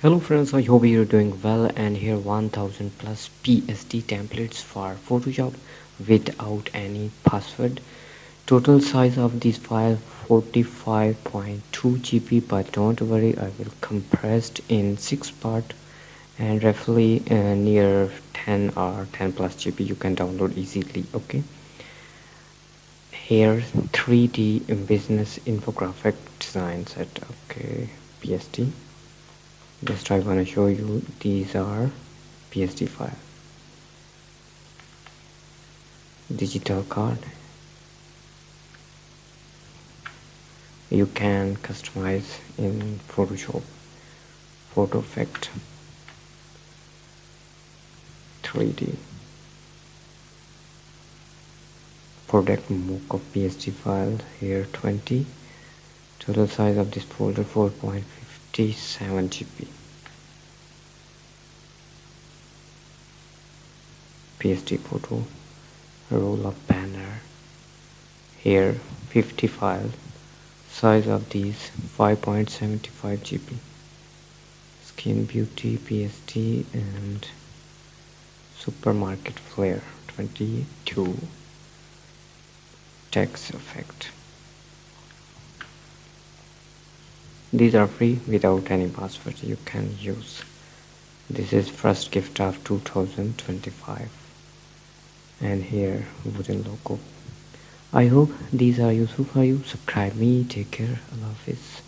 Hello friends, I hope you're doing well, and here 1000 plus PSD templates for Photoshop without any password. Total size of this file 45.2 GB, but don't worry, I will compressed in 6 part and roughly near 10 or 10 plus GB you can download easily. Okay, here 3D business infographic design set. Okay, PSD. Just I want to show you these are PSD file, digital card. You can customize in Photoshop, photo effect, 3D product mockup PSD file. Here 20. Total size of this folder 4.57 GB. PSD photo, roll up banner. Here 50 file. Size of these 5.75 GB. Skin Beauty PSD and Supermarket Flare 22. Text effect. These are free without any password, you can use. This is first gift of 2025, and here wooden logo. I hope these are useful for you. Subscribe me. Take care. Allah Hafiz.